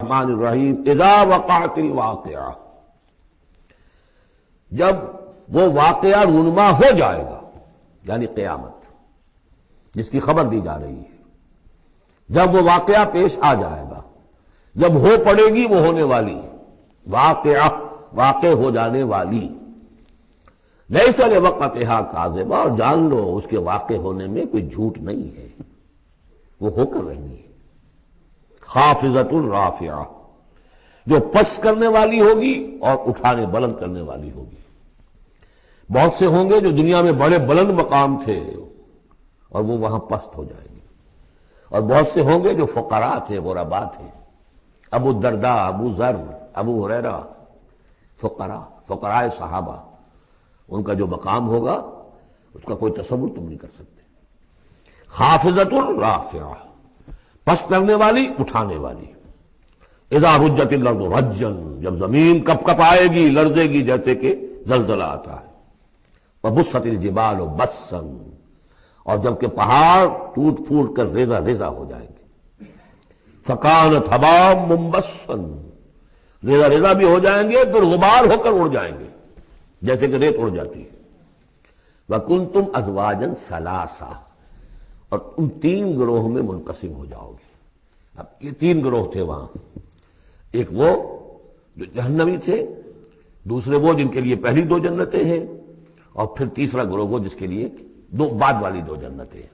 الرحمن الرحیم اذا وقعت الواقعہ، جب وہ واقعہ رونما ہو جائے گا، یعنی قیامت جس کی خبر دی جا رہی ہے، جب وہ واقعہ پیش آ جائے گا، جب ہو پڑے گی وہ ہونے والی واقعہ، واقع ہو جانے والی، لیس لوقتہا کاذبہ، اور جان لو اس کے واقع ہونے میں کوئی جھوٹ نہیں ہے، وہ ہو کر رہی ہے۔ خافضۃ رافعہ، جو پس کرنے والی ہوگی اور اٹھانے بلند کرنے والی ہوگی۔ بہت سے ہوں گے جو دنیا میں بڑے بلند مقام تھے اور وہ وہاں پست ہو جائیں گے، اور بہت سے ہوں گے جو فقراء تھے، غرباء تھے، ابو الدرداء، ابو ذر، ابو ہریرہ، فقراء صحابہ، ان کا جو مقام ہوگا اس کا کوئی تصور تم نہیں کر سکتے۔ خافضۃ رافعہ، پس کرنے والی، اٹھانے والی۔ اذا رجت الارض رجا، جب زمین کپ کپ آئے گی، لرزے گی جیسے کہ زلزلہ آتا ہے۔ وبست الجبال بسا، اور جب کہ پہاڑ ٹوٹ پھوٹ کر ریزہ ریزہ ہو جائیں گے۔ فکانت حباء منبثا، ریزہ ریزہ بھی ہو جائیں گے، پھر غبار ہو کر اڑ جائیں گے جیسے کہ ریت اڑ جاتی ہے۔ وکنتم ازواجا ثلاثا، اور تم تین گروہ میں منقسم ہو جاؤ گے۔ اب یہ تین گروہ تھے وہاں، ایک وہ جو جہنمی تھے، دوسرے وہ جن کے لیے پہلی دو جنتیں ہیں، اور پھر تیسرا گروہ وہ جس کے لیے دو بعد والی دو جنتیں ہیں۔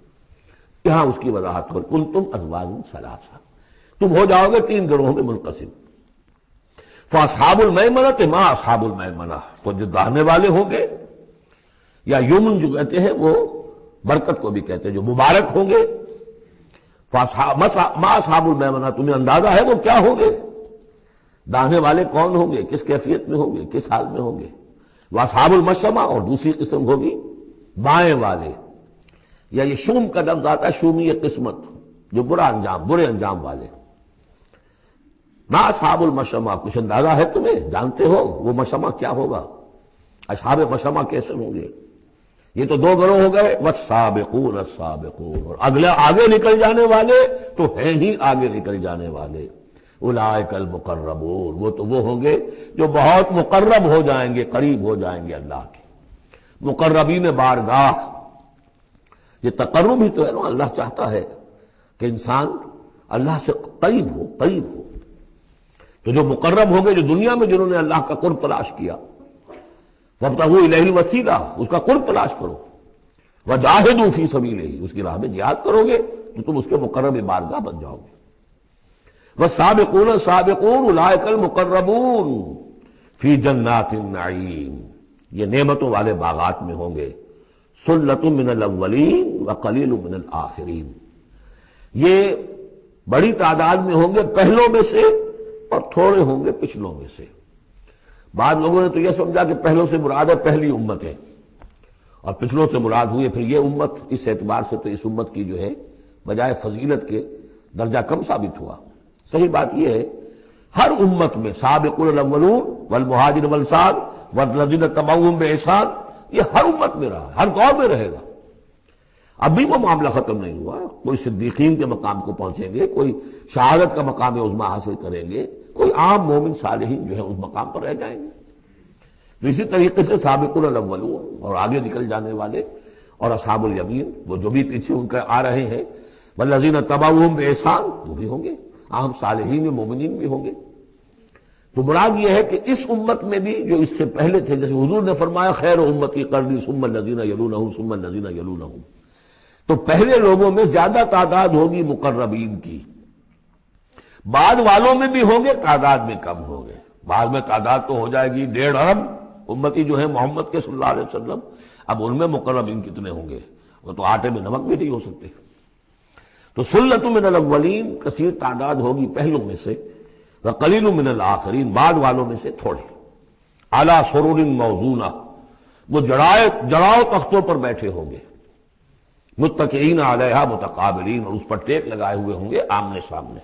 یہاں اس کی وضاحت ہو، کنتم ازواجا ثلاثا، تم ہو جاؤ گے تین گروہوں میں منقسم۔ فاصحاب المیمنۃ ما اصحاب المیمنہ، تو جو داہنے والے ہوں گے، یا یمن جو کہتے ہیں وہ برکت کو بھی کہتے ہیں، جو مبارک ہوں گے۔ ما اصحاب المیمنہ، تمہیں اندازہ ہے وہ کیا ہوں گے؟ داہنے والے کون ہوں گے، کس کیفیت میں ہوں گے، کس حال میں ہوں گے؟ واصحاب المشأمہ، اور دوسری قسم ہوگی بائیں والے، یا یہ شوم کا لفظ آتا ہے، شومی قسمت، جو برا انجام، برے انجام والے۔ ما اصحاب المشأمہ، کچھ اندازہ ہے تمہیں، جانتے ہو وہ مشأمہ کیا ہوگا، اصحاب مشأمہ کیسے ہوں گے؟ یہ تو دو گروہ ہو گئے، والسابقون السابقون، اور اگلے آگے نکل جانے والے تو ہیں ہی آگے نکل جانے والے۔ اولئک المقربون، وہ تو وہ ہوں گے جو بہت مقرب ہو جائیں گے، قریب ہو جائیں گے اللہ کے۔ مقربین بارگاہ، یہ تقرب ہی تو ہے نا، اللہ چاہتا ہے کہ انسان اللہ سے قریب ہو، قریب ہو۔ تو جو مقرب ہو گئے، جو دنیا میں جنہوں نے اللہ کا قرب تلاش کیا، وابتغوا الیہ الوسیلہ، اس کا قرب تلاش کرو، وجاہدوا فی سبیلہ، اس کی راہ میں جہاد کرو گے تو تم اس کے مقرب بارگاہ بن جاؤ گے۔ والسابقون السابقون اولئک المقربون فی جنات النعیم، یہ نعمتوں والے باغات میں ہوں گے۔ ثلۃ من الاولین وقلیل من الآخرین، یہ بڑی تعداد میں ہوں گے پہلوں میں سے، اور تھوڑے ہوں گے پچھلوں میں سے۔ بعض لوگوں نے تو یہ سمجھا کہ پہلوں سے مراد ہے پہلی امت ہے، اور پچھلوں سے مراد ہوئی پھر یہ امت۔ اس اعتبار سے تو اس امت کی جو ہے بجائے فضیلت کے درجہ کم ثابت ہوا۔ صحیح بات یہ ہے، ہر امت میں سابقون الاولون والمہاجرون والانصار والذین تبعوہم بإحسان، یہ ہر امت میں رہا، ہر دور میں رہے گا۔ اب بھی وہ معاملہ ختم نہیں ہوا، کوئی صدیقین کے مقام کو پہنچیں گے، کوئی شہادت کا مقام عظمیٰ حاصل کریں گے، کوئی عام مومن صالحین جو ہے اس مقام پر رہ جائیں گے۔ تو اسی طریقے سے سابقون الاولون، اور آگے نکل جانے والے، اور اصحاب الیمین، وہ جو بھی پیچھے ان کا آ رہے ہیں، والذین تبعوہم بإحسان، وہ بھی ہوں گے، عام صالحین و مومنین بھی ہوں گے۔ تو مراد یہ ہے کہ اس امت میں بھی جو اس سے پہلے تھے، جیسے حضور نے فرمایا خیر امتی قرنی ثم الذین یلونہم ثم الذین یلونہم، تو پہلے لوگوں میں زیادہ تعداد ہوگی مقربین کی، بعد والوں میں بھی ہوں گے، تعداد میں کم ہوں گے۔ بعد میں تعداد تو ہو جائے گی 1.5 ارب امتی جو ہے محمد کے صلی اللہ علیہ وسلم، اب ان میں مقربین کتنے ہوں گے؟ وہ تو آٹے میں نمک بھی نہیں ہو سکتے۔ تو ثلۃ من الاولین، کثیر تعداد ہوگی پہلوں میں سے، وقلیل من الآخرین، بعد والوں میں سے تھوڑے۔ علی سرر موضونہ، وہ جڑاؤ تختوں پر بیٹھے ہوں گے، متکئین علیہا متقابلین، اور اس پر ٹیک لگائے ہوئے ہوں گے آمنے سامنے۔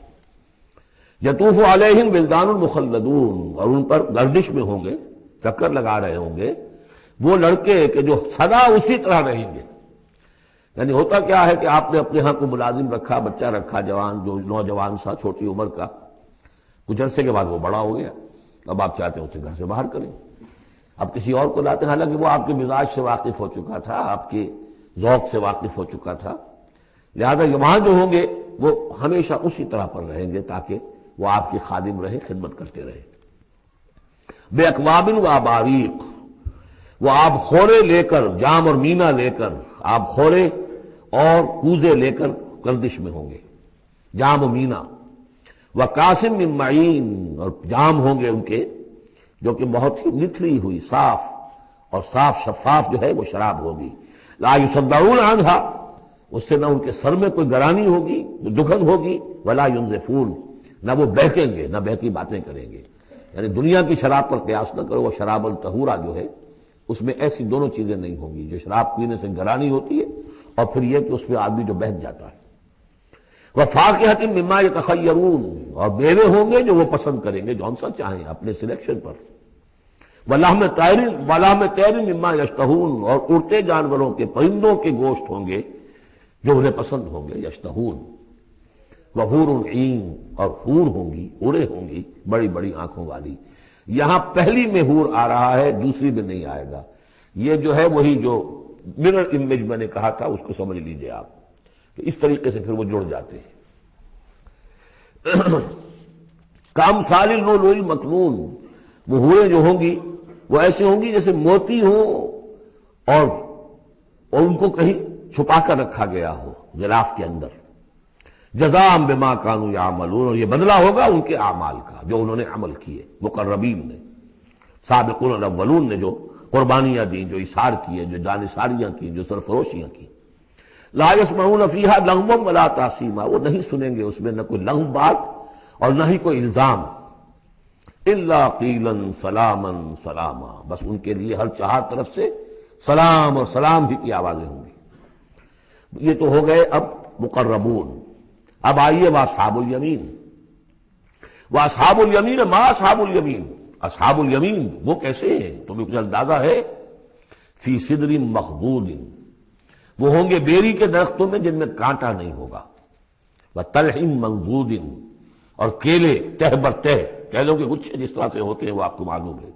یطوف علیہم ولدان مخلدون، اور ان پر گردش میں ہوں گے، چکر لگا رہے ہوں گے وہ لڑکے کہ جو سدا اسی طرح رہیں گے۔ یعنی ہوتا کیا ہے کہ آپ نے اپنے ہاں کو ملازم رکھا، بچہ رکھا، جوان جو نوجوان سا چھوٹی عمر کا، کچھ عرصے کے بعد وہ بڑا ہو گیا، اب آپ چاہتے ہیں اسے گھر سے باہر کریں، اب کسی اور کو لاتے ہیں، حالانکہ وہ آپ کے مزاج سے واقف ہو چکا تھا، آپ کے ذوق سے واقف ہو چکا تھا، لہذا وہاں جو ہوں گے وہ ہمیشہ اسی طرح پر رہیں گے تاکہ وہ آپ کی خادم رہے، خدمت کرتے رہے۔ بے اکواب و اباریق، وہ آب خورے لے کر، جام اور مینا لے کر، آب خورے اور کوزے لے کر گردش میں ہوں گے، جام و مینا، وقاسم من معین، اور جام ہوں گے ان کے جو کہ بہت ہی نتھری ہوئی، صاف اور صاف شفاف جو ہے وہ شراب ہوگی، لا یصدعون عنہا، اس سے نہ ان کے سر میں کوئی گرانی ہوگی، دکھن ہوگی، ولا ینزفون، نہ وہ بہکیں گے، نہ بہکی باتیں کریں گے۔ یعنی دنیا کی شراب پر قیاس نہ کرو، وہ شراب الطہورہ جو ہے اس میں ایسی دونوں چیزیں نہیں ہوں گی، جو شراب پینے سے گرانی ہوتی ہے اور پھر یہ کہ اس میں آدمی جو بہک جاتا ہے۔ وَفَاكِهَةٍ مِّمَّا يَتَخَيَّرُونَ، اور میوے ہوں گے جو وہ پسند کریں گے، جون سا چاہیں اپنے سلیکشن پر۔ وَلَحْمِ طَيْرٍ مِّمَّا يَشْتَهُونَ، اور اڑتے جانوروں کے، پرندوں کے گوشت ہوں گے جو انہیں پسند ہوں گے، یشتہون۔ وَحُورٌ عِین، اور حور ہوں گی، حوریں ہوں گی بڑی بڑی آنکھوں والی۔ یہاں پہلی میں حور آ رہا ہے، دوسری میں نہیں آئے گا۔ یہ جو ہے وہی جو مرر امیج میں نے کہا تھا اس کو سمجھ لیجئے آپ، کہ اس طریقے سے پھر وہ جڑ جاتے ہیں۔ کامثال اللؤلؤ المکنون، وہ حوریں جو ہوں گی وہ ایسے ہوں گی جیسے موتی ہوں اور ان کو کہیں چھپا کر رکھا گیا ہو غلاف کے اندر۔ جزاء بما كانوا يعملون، اور یہ بدلہ ہوگا ان کے اعمال کا جو انہوں نے عمل کیے، مقربین نے، سابقون الاولون نے جو قربانیاں دیں، جو اثار کیے، جو جانثاریاں کی، جو سرفروشیاں کی۔ لا يسمعون فيها لغوا ولا تاثیما، وہ نہیں سنیں گے اس میں نہ کوئی لغو بات اور نہ ہی کوئی الزام۔ الا قیلا سلاما سلاما، بس ان کے لیے ہر چہار طرف سے سلام اور سلام ہی کی آوازیں ہوں گی۔ یہ تو ہو گئے اب مقربون۔ اب آئیے واصحاب الیمین۔ واصحاب الیمین، ما اصحاب الیمین، اصحاب الیمین وہ کیسے ہیں؟ تمہیں کچھ اندازہ ہے؟ فی سدر مخضود، وہ ہوں گے بیری کے درختوں میں جن میں کانٹا نہیں ہوگا، وطلح منضود، اور کیلے تہ بر تہ، کیلوں کے گچھے جس طرح سے ہوتے ہیں وہ آپ کو معلوم ہے،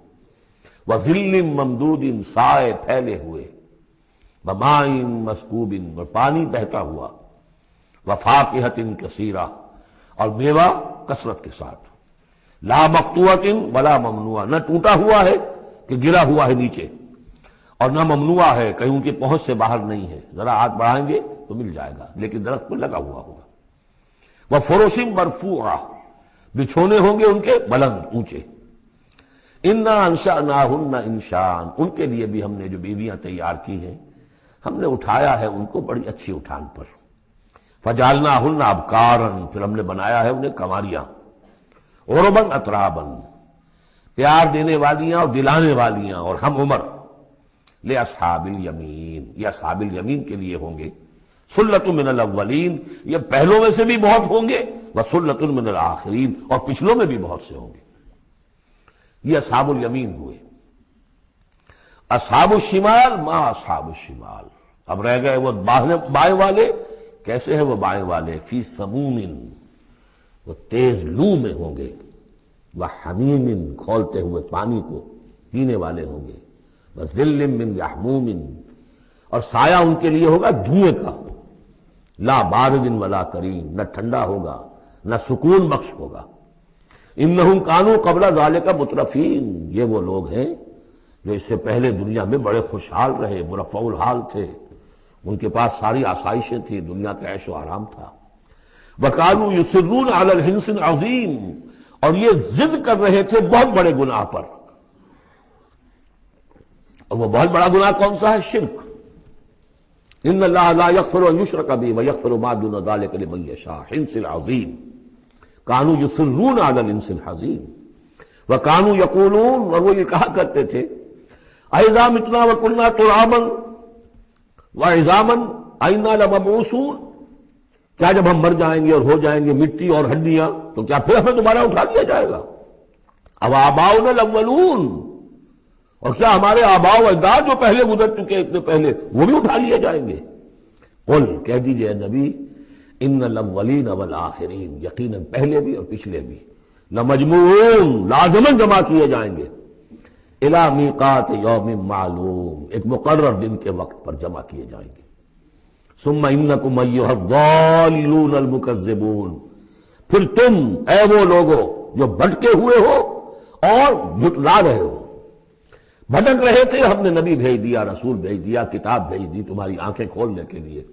وظل ممدود، سائے پھیلے ہوئے، وماء مسکوب، اور پانی بہتا ہوا، وفاکہۃ کثیرہ، اور میوہ کثرت کے ساتھ، لا مقطوعۃ ولا ممنوعہ، نہ ٹوٹا ہوا ہے کہ گرا ہوا ہے نیچے، اور نہ ممنوع ہے کہیں ان کی پہنچ سے باہر نہیں ہے، ذرا ہاتھ بڑھائیں گے تو مل جائے گا لیکن درخت پر لگا ہوا ہوگا۔ وفرش مرفوعہ، بچھونے ہوں گے ان کے بلند اونچے۔ انا انشأناہن انشاء، ان کے لیے بھی ہم نے جو بیویاں تیار کی ہیں ہم نے اٹھایا ہے ان کو بڑی اچھی اٹھان پر۔ فجعلناہن ابکارا، پھر ہم نے بنایا ہے انہیں کنواریاں، عربا اترابا، پیار دینے والیاں اور دلانے والیاں اور ہم عمر۔ لأصحاب الیمین، یہ اصحاب الیمین کے لیے ہوں گے۔ سلۃ من الاولین، یہ پہلوں میں سے بھی بہت ہوں گے، وسلۃ من الآخرین، اور پچھلوں میں بھی بہت سے ہوں گے۔ یہ اصحاب الیمین ہوئے۔ اصحاب الشمال، ما اصحاب الشمال، اب رہ گئے وہ بائیں والے۔ کیسے ہیں وہ بائیں والے؟ فی سموم، وہ تیز لو میں ہوں گے، وحمیم، کھولتے ہوئے پانی کو پینے والے ہوں گے، وظل من یحموم، اور سایہ ان کے لیے ہوگا دھوئیں کا، لا بارد ولا کریم، نہ ٹھنڈا ہوگا نہ سکون بخش ہوگا۔ انہم کانوا قبل ذالک مترفین، یہ وہ لوگ ہیں جو اس سے پہلے دنیا میں بڑے خوشحال رہے، مرفع الحال تھے، ان کے پاس ساری آسائشیں تھیں، دنیا کا عیش و آرام تھا۔ وکانوا یصرون علی الحنث العظیم، اور یہ ضد کر رہے تھے بہت بڑے گناہ پر، اور وہ بہت بڑا گناہ کون سا ہے؟ شرک۔ ان اللہ لا یغفر ان یشرک بہ ویغفر ما دون ذلک لمن یشاء، حنث العظیم۔ کانوا یصرون علی الحنث العظیم وکانوا یقولون، اور وہ یہ کہا کرتے تھے، اذا متنا وکنا ترابا وعظاما ائنا لمبعوثون، کیا جب ہم مر جائیں گے اور ہو جائیں گے مٹی اور ہڈیاں تو کیا پھر ہمیں دوبارہ اٹھا لیا جائے گا؟ اب آباؤنا الاولون، اور کیا ہمارے آباء و اجداد جو پہلے گزر چکے اتنے پہلے وہ بھی اٹھا لیے جائیں گے؟ قل، کہہ دیجئے نبی، ان الاولین والآخرین، یقیناً پہلے بھی اور پچھلے بھی، لمجموعون لازماً جمع کیے جائیں گے، الی میقات یوم معلوم ایک مقرر دن کے وقت پر جمع کیے جائیں گے۔ ثم انکم ایھا الضالون المکذبون، پھر تم اے وہ لوگو جو بھٹکے ہوئے ہو اور جھٹلا رہے ہو۔ بھٹک رہے تھے، ہم نے نبی بھیج دیا، رسول بھیج دیا، کتاب بھیج دی تمہاری آنکھیں کھولنے کے لیے۔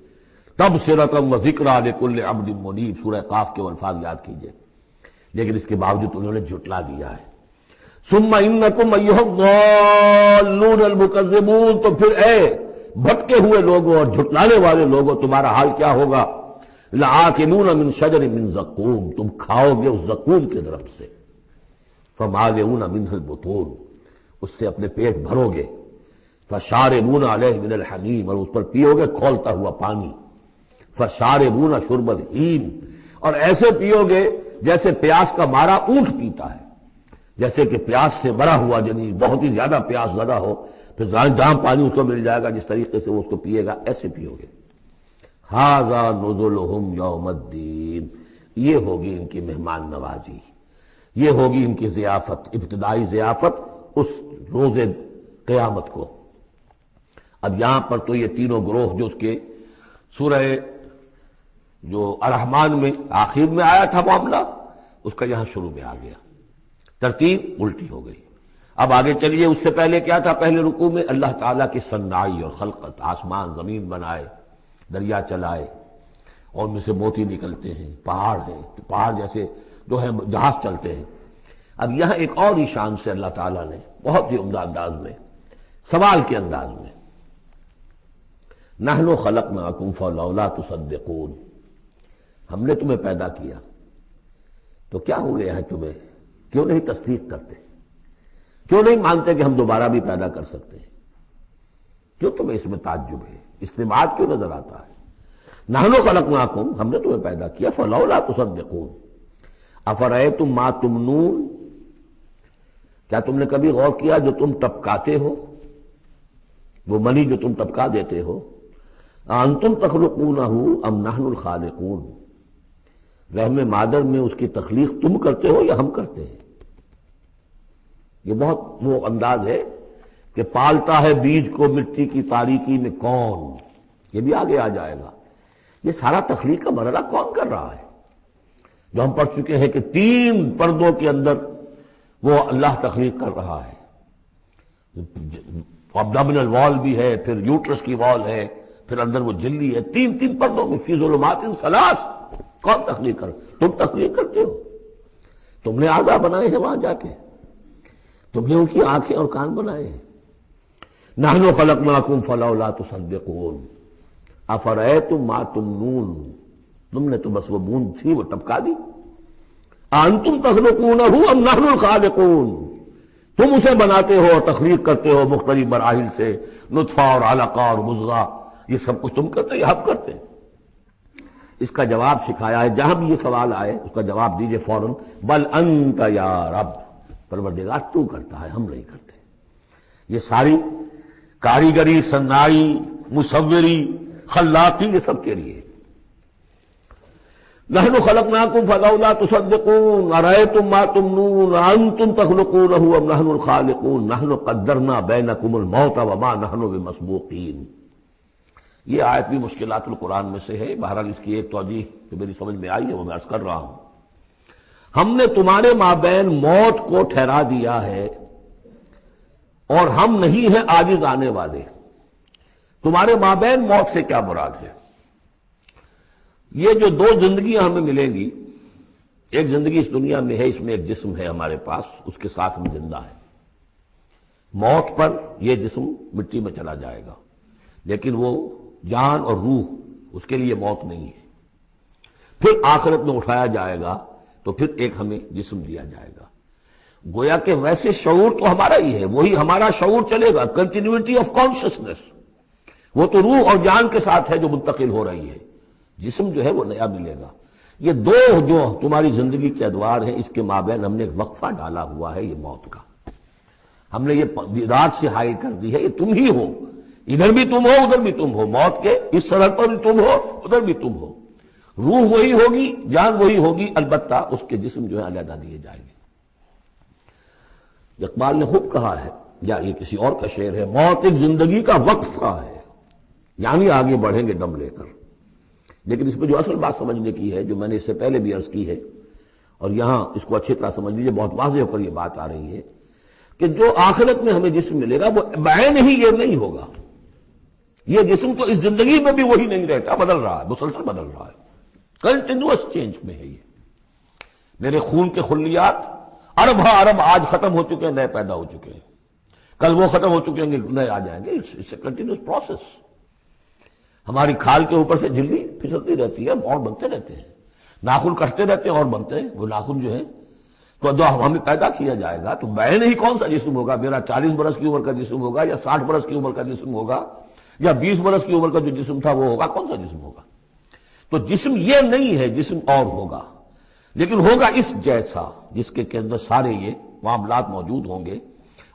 تبصرۃ و ذکریٰ لکل عبد منیب، سورہ قاف کے الفاظ یاد کیجئے، لیکن اس کے باوجود انہوں نے جھٹلا دیا ہے۔ ثم انکم ایھا الضالون المکذبون، تو پھر اے بھٹکے ہوئے لوگوں اور جھٹلانے والے لوگوں تمہارا حال کیا ہوگا؟ لآکلون من شجر من زقوم، تم کھاؤ گے اس زقوم کے درخت سے، فمالئون منہ البطون، اس سے اپنے پیٹ بھرو گے، فشاربون علیہ من الحمیم، اور اس پر پیو گے کھولتا ہوا پانی، فشاربون شرب الہیم، اور ایسے پیو گے جیسے پیاس کا مارا اونٹ پیتا ہے، جیسے کہ پیاس سے مرا ہوا جنی بہت ہی زیادہ پیاس زدہ ہو، پھر جہاں پانی اس کو مل جائے گا جس طریقے سے وہ اس کو پیے گا، ایسے پیو گے۔ ھذا نزلھم یوم الدین، یہ ہوگی ان کی مہمان نوازی، یہ ہوگی ان کی ضیافت، ابتدائی ضیافت اس روز قیامت کو۔ اب یہاں پر تو یہ تینوں گروہ جو اس کے سورہ جو الرحمن میں آخر میں آیا تھا معاملہ، اس کا یہاں شروع میں آ گیا، ترتیب الٹی ہو گئی۔ اب آگے چلیے، اس سے پہلے کیا تھا؟ پہلے رکوع میں اللہ تعالیٰ کی صنعائی اور خلقت، آسمان زمین بنائے، دریا چلائے اور ان میں سے موتی نکلتے ہیں، پہاڑ ہیں، پہاڑ جیسے جو ہے جہاز چلتے ہیں۔ اب یہاں ایک اور ہی شان سے اللہ تعالیٰ نے بہت ہی عمدہ انداز میں، سوال کے انداز میں، نحن خلقناکم فلولا تصدقون، ہم نے تمہیں پیدا کیا تو کیا ہو گیا ہے تمہیں، کیوں نہیں تصدیق کرتے، کیوں نہیں مانتے کہ ہم دوبارہ بھی پیدا کر سکتے ہیں، کیوں تمہیں اس میں تعجب ہے، استبعاد کیوں نظر آتا ہے؟ نحن خلقناکم، ہم نے تمہیں پیدا کیا، فلولا تصدقون افرأیتم ما تمنون، کیا تم نے کبھی غور کیا جو تم ٹپکاتے ہو، وہ منی جو تم ٹپکا دیتے ہو؟ انتم تخلقونہ ام نحن الخالقون، رحم مادر میں اس کی تخلیق تم کرتے ہو یا ہم کرتے ہیں؟ یہ بہت وہ انداز ہے کہ پالتا ہے بیج کو مٹی کی تاریکی میں کون، یہ بھی آگے آ جائے گا۔ یہ سارا تخلیق کا مرحلہ کون کر رہا ہے؟ جو ہم پڑھ چکے ہیں کہ 3 پردوں کے اندر وہ اللہ تخلیق کر رہا ہے، ابڈومینل وال بھی ہے، پھر یوٹرس کی وال ہے، پھر اندر وہ جھلی ہے، 3 پردوں میں، فی ظلمات ثلاث، کون تخلیق کر؟ تم تخلیق کرتے ہو، تم نے اعضاء بنائے ہیں وہاں جا کے، تم نے ان کی آنکھیں اور کان بنائے ہیں۔ نحن خلقناکم فلولا تصدقون افرأیتم ما تمنون، تم نے تو بس وہ بوند تھی وہ ٹپکا دی۔ انتم تخلقونہ ام نحن الخالقون، تم اسے بناتے ہو اور تخلیق کرتے ہو مختلف مراحل سے، نطفہ اور علقہ اور مضغہ، یہ سب کچھ تم کرتے، یہ ہم کرتے ہیں۔ اس کا جواب سکھایا ہے، جہاں بھی یہ سوال آئے اس کا جواب دیجئے فوراً، بل انت یا رب، پروردگار تو کرتا ہے، ہم نہیں کرتے۔ یہ ساری کاریگری، صنائی، مصوری، خلاقی، یہ سب کے لیے۔ نحن خلقناکم فلولا تصدقون ارأیتم ما تمنون انتم تخلقونہ ام نحن الخالقون نحن قدرنا بینکم الموت وما نحن بمسبوقین۔ یہ آیت بھی مشکلات القرآن میں سے ہے، بہرحال اس کی ایک توجیہ جو میری سمجھ میں آئی ہے وہ میں عرض کر رہا ہوں۔ ہم نے تمہارے مابین موت کو ٹھہرا دیا ہے اور ہم نہیں ہیں عاجز آنے والے۔ تمہارے مابین موت سے کیا مراد ہے؟ یہ جو 2 زندگیاں ہمیں ملیں گی، ایک زندگی اس دنیا میں ہے، اس میں ایک جسم ہے ہمارے پاس، اس کے ساتھ ہم زندہ ہیں۔ موت پر یہ جسم مٹی میں چلا جائے گا، لیکن وہ جان اور روح، اس کے لیے موت نہیں ہے۔ پھر آخرت میں اٹھایا جائے گا تو پھر ایک ہمیں جسم دیا جائے گا۔ گویا کہ ویسے شعور تو ہمارا ہی ہے، وہی ہمارا شعور چلے گا، کنٹینیوٹی آف کانشسنس، وہ تو روح اور جان کے ساتھ ہے جو منتقل ہو رہی ہے، جسم جو ہے وہ نیا ملے گا۔ یہ 2 جو تمہاری زندگی کے ادوار ہیں، اس کے مابین ہم نے ایک وقفہ ڈالا ہوا ہے، یہ موت کا۔ ہم نے یہ دیدار سے حائل کر دی ہے، یہ تم ہی ہو، ادھر بھی تم ہو ادھر بھی تم ہو، موت کے اس سرحد پر بھی تم ہو ادھر بھی تم ہو۔ روح وہی ہوگی، جان وہی ہوگی، البتہ اس کے جسم جو ہے علیحدہ دیے جائیں گے۔ اقبال نے خوب کہا ہے، یا یہ کسی اور کا شعر ہے، موت ایک زندگی کا وقفہ ہے، یعنی آگے بڑھیں گے دم لے کر۔ لیکن اس میں جو اصل بات سمجھنے کی ہے، جو میں نے اس سے پہلے بھی عرض کی ہے، اور یہاں اس کو اچھی طرح سمجھ لیجیے، بہت واضح ہو کر یہ بات آ رہی ہے کہ جو آخرت میں ہمیں جسم ملے گا وہ بعین ہی یہ نہیں ہوگا۔ یہ جسم تو اس زندگی میں بھی وہی نہیں رہتا، بدل رہا ہے، مسلسل بدل رہا ہے، کنٹینیوس چینج میں ہے یہ۔ میرے خون کے خلیات ارب ارب آج ختم ہو چکے ہیں، نئے پیدا ہو چکے ہیں، کل وہ ختم ہو چکے ہیں، نئے آ جائیں گے۔ It's a continuous process. ہماری کھال کے اوپر سے جلدی پھسلتی رہتی ہے اور بنتے رہتے ہیں، ناخن کٹتے رہتے ہیں اور بنتے ہیں وہ ناخن جو ہے۔ تو جو ہمیں پیدا کیا جائے گا تو بعین ہی کون سا جسم ہوگا؟ میرا 40 برس کی عمر کا جسم ہوگا، یا 60 برس کی عمر کا جسم ہوگا، یا 20 برس کی عمر کا جو جسم تھا وہ ہوگا؟ کون سا جسم ہوگا؟ تو جسم یہ نہیں ہے، جسم اور ہوگا، لیکن ہوگا اس جیسا، جس کے اندر سارے یہ معاملات موجود ہوں گے،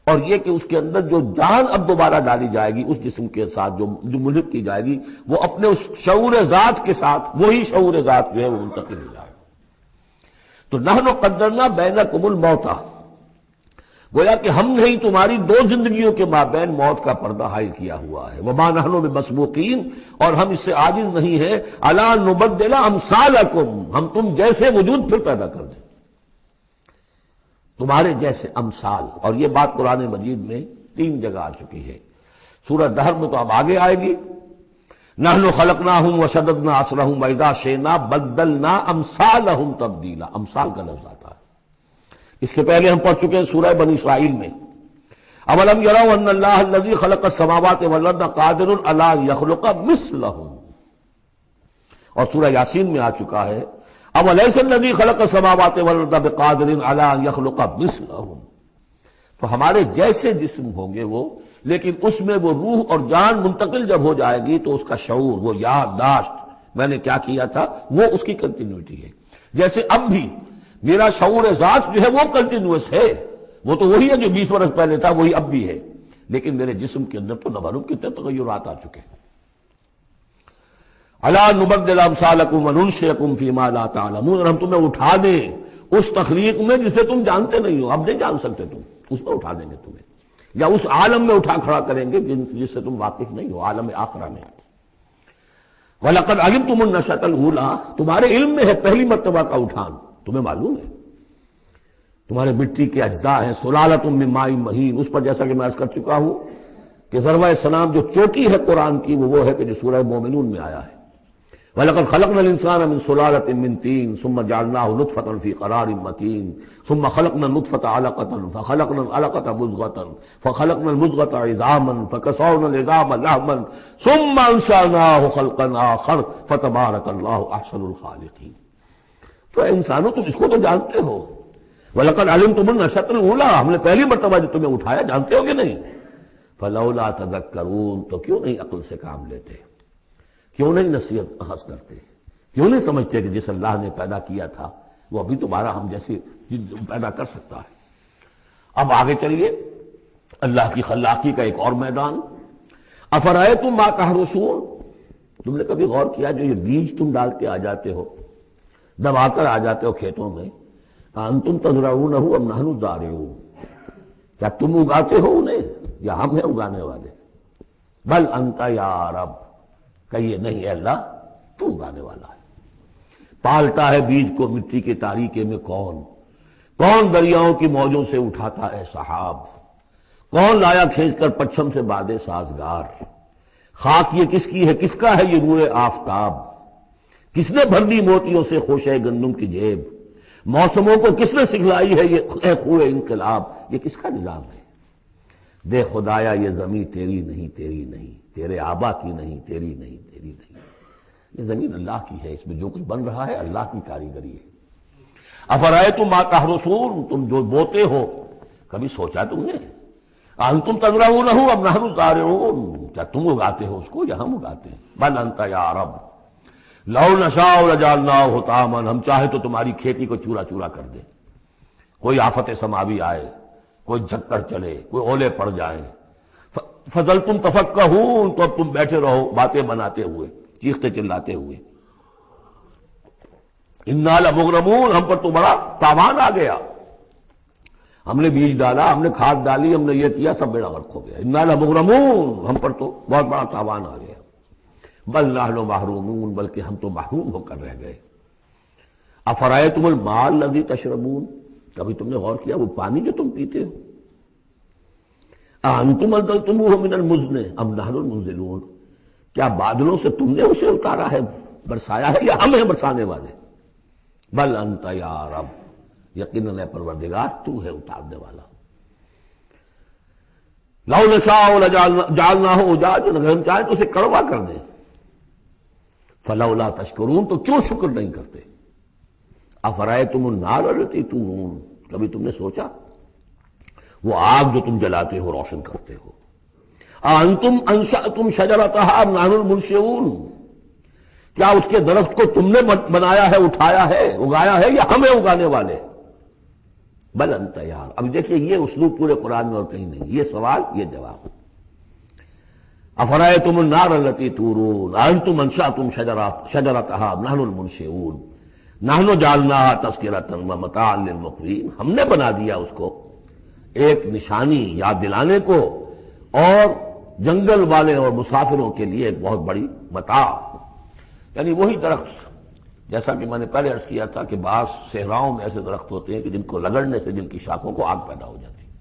اور یہ کہ اس کے اندر جو جان اب دوبارہ ڈالی جائے گی اس جسم کے ساتھ، جو ملحق کی جائے گی، وہ اپنے اس شعور ذات کے ساتھ، وہی شعور ذات جو ہے وہ منتقل ہو جائے گا۔ تو نحن قدرنا بینکم الموت، گویا کہ ہم نے تمہاری دو زندگیوں کے مابین موت کا پردہ حائل کیا ہوا ہے۔ وما نحن بمسبوقین، اور ہم اس سے عاجز نہیں ہیں، الا نبدل امثالکم، ہم تم جیسے وجود پھر پیدا کر دیں، تمہارے جیسے امثال۔ اور یہ بات قرآن مجید میں 3 جگہ آ چکی ہے، سورہ دہر میں تو اب آگے آئے گی، نحن خلقناہم وشددنا اسرہم واذا شئنا بدلنا امثالہم تبدیلا، امثال کا لفظ آتا ہے۔ اس سے پہلے ہم پڑھ چکے ہیں سورہ بنی اسرائیل میں، اولم یروا ان اللہ الذی خلق السماوات والارض قادر علی ان یخلق مثلہم، اور سورہ یاسین میں آ چکا ہے اولیس الذی خلق السماوات والارض بقادر علی ان یخلق مثلہم۔ تو ہمارے جیسے جسم ہوں گے وہ، لیکن اس میں وہ روح اور جان منتقل جب ہو جائے گی تو اس کا شعور، وہ یادداشت میں نے کیا کیا تھا، وہ اس کی کنٹینیوٹی ہے۔ جیسے اب بھی میرا شعور ذات جو ہے وہ کنٹینیوس ہے، وہ تو وہی ہے جو 20 برس پہلے تھا، وہی اب بھی ہے، لیکن میرے جسم کے اندر تو نہ معلوم کتنے تغیرات آ چکے ہیں۔ الا نبدل امثالکم وننشئکم فیما لا تعلمون، اور ہم تمہیں اٹھا دیں اس تخلیق میں جسے تم جانتے نہیں ہو، اب نہیں جان سکتے تم، اس میں اٹھا دیں گے تمہیں، یا اس عالم میں اٹھا کھڑا کریں گے جس سے تم واقف نہیں ہو، عالم آخرہ میں۔ وَلَقَدْ عَلِمْتُمُ النَّشْأَةَ الْأُولَىٰ، تمہارے علم میں ہے پہلی مرتبہ کا اٹھان، تمہیں معلوم ہے۔ تمہارے مٹی کے اجزاء ہیں، سلالۃ من ماء مہین، اس پر جیسا کہ میں عرض کر چکا ہوں کہ ذروہ سلام جو چوٹی ہے قرآن کی وہ ہے کہ جو سورہ مومنون میں آیا ہے، وَلَقَدْ خَلَقْنَا الْإِنسَانَ مِنْ سُلَالَةٍ مِنْ طِينٍ ثُمَّ جَعَلْنَاهُ نُطْفَةً فِي قَرَارٍ مَكِينٍ ثُمَّ خَلَقْنَا النُّطْفَةَ عَلَقَةً فَخَلَقْنَا الْعَلَقَةَ مُضْغَةً فَخَلَقْنَا الْمُضْغَةَ عِظَامًا فَكَسَوْنَا الْعِظَامَ لَحْمًا ثُمَّ أَنشَأْنَاهُ خَلْقًا آخَرَ فَتَبَارَكَ اللَّهُ أَحْسَنُ الْخَالِقِينَ۔ تو اے انسانوں تم اس کو تو جانتے ہو، وَلَقَدْ عَلِمْتُمُ النَّشْأَةَ الْأُولَىٰ، ہم نے پہلی مرتبہ جو تمہیں اٹھایا جانتے ہو کہ نہیں، فَلَوْلَا تَذَكَّرُونَ، تو کیوں نہیں عقل سے کام لیتے، کیوں نہیں نصیحت اخذ کرتے، کیوں نہیں سمجھتے کہ جس اللہ نے پیدا کیا تھا وہ ابھی تمہارا ہم جیسے پیدا کر سکتا ہے۔ اب آگے چلیے، اللہ کی خلاقی کا ایک اور میدان، افرأیتم ما تحرثون، تم نے کبھی غور کیا جو یہ بیج تم ڈال کے آ جاتے ہو، دبا کر آ جاتے ہو کھیتوں میں، انتم تزرعونہ ام نحن الزارعون، کیا تم اگاتے ہو انہیں یا ہم ہیں اگانے والے؟ بل انت یا رب، کہیے نہیں اے اللہ تو اگانے والا ہے۔ پالتا ہے بیج کو مٹی کے تاریکے میں کون دریاؤں کی موجوں سے اٹھاتا ہے سحاب، کون لایا کھینچ کر پچھم سے بادے سازگار، خاک یہ کس کی ہے، کس کا ہے یہ نور آفتاب، کس نے بھر دی موتیوں سے خوشے گندم کی جیب، موسموں کو کس نے سکھلائی ہے یہ خوئے انقلاب، یہ کس کا نظام ہے؟ دے خدایا یہ زمین تیری نہیں، تیری نہیں، تیرے آبا کی نہیں، تیری نہیں، تیری نہیں، یہ زمین اللہ کی ہے، اس میں جو کچھ بن رہا ہے اللہ کی کاریگری ہے۔ افرأیتم ما تحرثون، تم جو بوتے ہو کبھی سوچا تم نے، انتم تزرعونہ ام نحن الزارعون، کیا تم اگاتے ہو اس کو یا ہم اگاتے ہیں؟ بل انت یا رب لو نشاء لجعلناہ حطاما، ہم چاہے تو تمہاری کھیتی کو چورا چورا کر دیں، کوئی آفت سماوی آئے، کوئی جھکڑ چلے، کوئی اولے پڑ جائیں، فظلتم تفکہون، تو اب تم بیٹھے رہو باتیں بناتے ہوئے، چیختے چلاتے ہوئے، انا لمغرمون، ہم پر تو بڑا تاوان آ گیا، ہم نے بیج ڈالا، ہم نے کھاد ڈالی، ہم نے یہ کیا، سب بیڑا غرق ہو گیا۔ انا لمغرمون، ہم پر تو بہت بڑا تاوان آ گیا۔ بل نحن محرومون، بلکہ ہم تو محروم ہو کر رہ گئے۔ افرأیتم الماء الذی تشربون، کبھی تم نے غور کیا وہ پانی جو تم پیتے ہو، اانتم انزلتموہ من المزن ام نحن المنزلون، کیا بادلوں سے تم نے اسے اتارا ہے، برسایا ہے، یا ہم ہیں برسانے والے؟ بل انت یا رب، یقیناً اے پروردگار تو ہے اتارنے والا۔ لو نشاء لجعلناہ اجاجا، اگر ہم چاہیں تو اسے کڑوا کر دیں۔ فلولا تشکرون، تو کیوں شکر نہیں کرتے؟ افرأیتم النار التی تورون، کبھی تم نے سوچا وہ آگ جو تم جلاتے ہو، روشن کرتے ہو، انتم انشأتم شجرتها ام نحن المنشئون، کیا اس کے درخت کو تم نے بنایا ہے، اٹھایا ہے، اگایا ہے، یا ہمیں اگانے والے؟ بل انت یار، اب دیکھیے یہ اسلوب پورے قرآن میں اور کہیں نہیں، یہ سوال یہ جواب۔ افرأیتم النار التی تورون انتم انشأتم شجرتها ام نحن المنشئون نحن جعلناها تذکرۃ ومتاعا للمقوین، ہم نے بنا دیا اس کو ایک نشانی یاد دلانے کو، اور جنگل والے اور مسافروں کے لیے ایک بہت بڑی متاع، یعنی وہی درخت جیسا کہ میں نے پہلے عرض کیا تھا کہ بعض صحراؤں میں ایسے درخت ہوتے ہیں کہ جن کو رگڑنے سے جن کی شاخوں کو آگ پیدا ہو جاتی ہے۔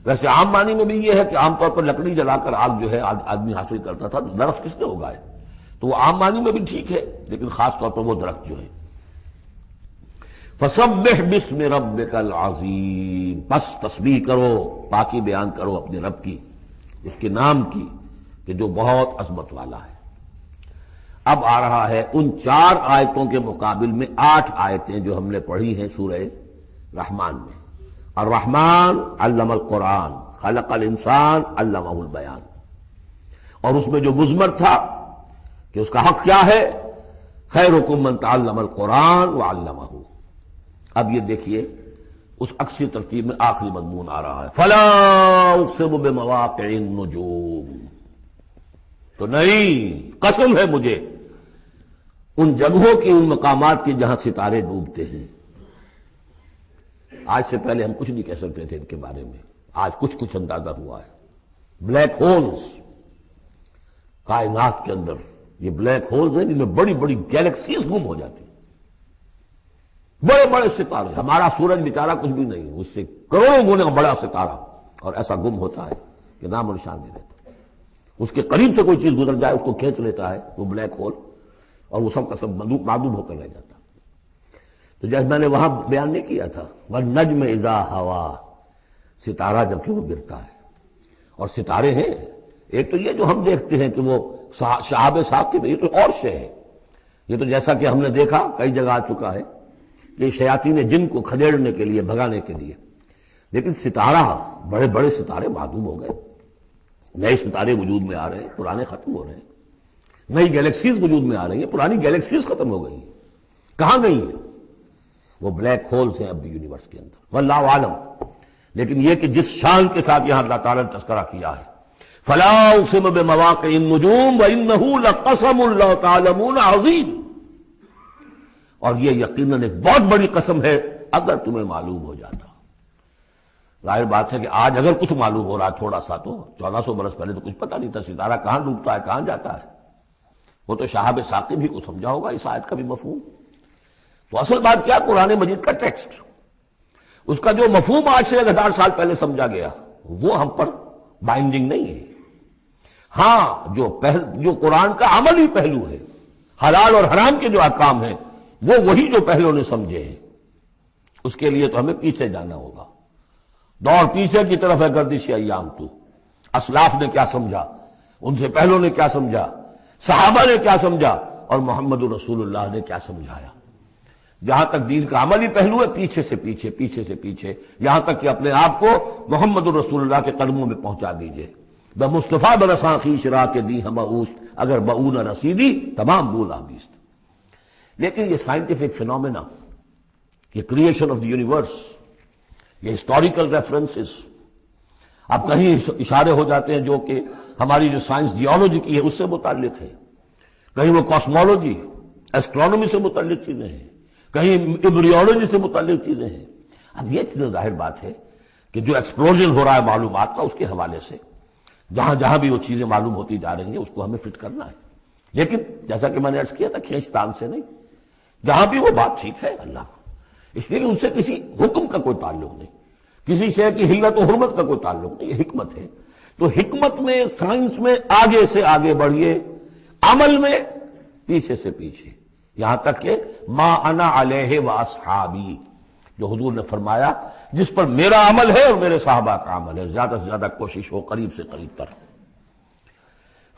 ویسے عام معنی میں بھی یہ ہے کہ عام طور پر لکڑی جلا کر آگ جو ہے آدمی حاصل کرتا تھا، درخت کس نے اگائے، تو وہ عام معنی میں بھی ٹھیک ہے، لیکن خاص طور پر وہ درخت جو ہے۔ فسبح باسم ربک العظیم، پس تسبیح کرو، پاکی بیان کرو اپنے رب کی، اس کے نام کی کہ جو بہت عظمت والا ہے۔ اب آ رہا ہے ان 4 آیتوں کے مقابل میں 8 آیتیں جو ہم نے پڑھی ہیں سورہ رحمان میں۔ الرحمن علم القرآن، خلق الانسان علمہ البیان، اور اس میں جو مضمر تھا کہ اس کا حق کیا ہے، خیرکم من تعلم القرآن وعلمہ۔ اب یہ دیکھیے اس اکثر ترتیب میں آخری مضمون آ رہا ہے، فلا اقسم بمواقع النجوم، تو نہیں، قسم ہے مجھے ان جگہوں کی، ان مقامات کی جہاں ستارے ڈوبتے ہیں۔ آج سے پہلے ہم کچھ نہیں کہہ سکتے تھے ان کے بارے میں، آج کچھ اندازہ ہوا ہے۔ بلیک ہولز کائنات کے اندر، یہ بلیک ہولز ہیں جن میں بڑی بڑی گیلیکسیز گم ہو جاتی ہیں، بڑے بڑے ستارے، ہمارا سورج بیچارہ کچھ بھی نہیں، اس سے کروڑوں گنا بڑا ستارہ، اور ایسا گم ہوتا ہے کہ نام و نشان نہیں رہتا، اس کے قریب سے کوئی چیز گزر جائے اس کو کھینچ لیتا ہے وہ بلیک ہول، اور وہ سب کا سب معدوم ہو کر رہ جاتا۔ تو جیسے میں نے وہاں بیان نہیں کیا تھا، والنجم اذا ہوا، ستارہ جب کہ وہ گرتا ہے، اور ستارے ہیں ایک تو یہ جو ہم دیکھتے ہیں کہ وہ شہاب ساقب، یہ تو اور شے ہے، یہ تو جیسا کہ ہم نے دیکھا کئی جگہ آ چکا ہے کہ شیاطین جن کو کھدیڑنے کے لیے، بھگانے کے لیے، لیکن ستارہ، بڑے بڑے ستارے معدوم ہو گئے، نئے ستارے وجود میں آ رہے ہیں، پرانے ختم ہو رہے ہیں، نئی گیلیکسیز وجود میں آ رہی ہیں، پرانی گیلیکسیز ختم ہو گئی ہیں، کہاں گئی ہیں؟ وہ بلیک ہولز ہیں اب بھی یونیورس کے اندر، واللہ عالم۔ لیکن یہ کہ جس شان کے ساتھ یہاں اللہ تعالیٰ نے تذکرہ کیا ہے، فلا اقسم بمواقع النجوم وانہ لقسم لو تعلمون عظیم، اور یہ یقیناً ایک بہت بڑی قسم ہے اگر تمہیں معلوم ہو جاتا۔ ظاہر بات ہے کہ آج اگر کچھ معلوم ہو رہا ہے تھوڑا سا، تو 1400 برس پہلے تو کچھ پتہ نہیں تھا ستارہ کہاں ڈوبتا ہے، کہاں جاتا ہے، وہ تو شہاب ثاقب ہی کو سمجھا ہوگا اس آیت کا بھی مفہوم۔ تو اصل بات کیا، قرآن مجید کا ٹیکسٹ، اس کا جو مفہوم آج سے 1000 سال پہلے سمجھا گیا وہ ہم پر بائنڈنگ نہیں ہے۔ ہاں جو قرآن کا عملی پہلو ہے، حلال اور حرام کے جو احکام ہیں، وہ وہی جو پہلوں نے سمجھے ہیں، اس کے لیے تو ہمیں پیچھے جانا ہوگا، دور پیچھے کی طرف ہے گردش ایام تو، اسلاف نے کیا سمجھا، ان سے پہلوں نے کیا سمجھا، صحابہ نے کیا سمجھا، اور محمد رسول اللہ نے کیا سمجھایا۔ جہاں تک دین کا عملی پہلو ہے، پیچھے سے پیچھے، پیچھے سے پیچھے، یہاں تک کہ اپنے آپ کو محمد رسول اللہ کے قدموں میں پہنچا دیجئے۔ بمصطفیٰ برساں خویش را کے دی ہمہ اوست، اگر بؤ نہ رسیدی تمام بولا بیست۔ لیکن یہ سائنٹیفک فینومینا، یہ کریشن آف دی یونیورس، یہ ہسٹوریکل ریفرنسز، اب کہیں اشارے ہو جاتے ہیں جو کہ ہماری جو سائنس جیولوجی کی ہے اس سے متعلق ہے، کہیں وہ کاسمولوجی، ایسٹرونومی سے متعلق چیزیں ہیں، کہیں ایمبریولوجی سے متعلق چیزیں ہیں. اب یہ چیزیں ظاہر بات ہے کہ جو ایکسپلوژن ہو رہا ہے معلومات کا، اس کے حوالے سے جہاں جہاں بھی وہ چیزیں معلوم ہوتی جا رہی ہیں اس کو ہمیں فٹ کرنا ہے. لیکن جیسا کہ میں نے عرض کیا تھا، کھینچ تان سے نہیں، جہاں بھی وہ بات ٹھیک ہے اللہ کو، اس لیے کہ ان سے کسی حکم کا کوئی تعلق نہیں، کسی شے کی حلت و حرمت کا کوئی تعلق نہیں، یہ حکمت ہے. تو حکمت میں، سائنس میں آگے سے آگے بڑھیے، عمل میں پیچھے سے پیچھے، یہاں تک کہ ما انا علیہ واصحابی، جو حضور نے فرمایا جس پر میرا عمل ہے اور میرے صحابہ کا عمل ہے، زیادہ سے زیادہ کوشش ہو قریب سے قریب تر.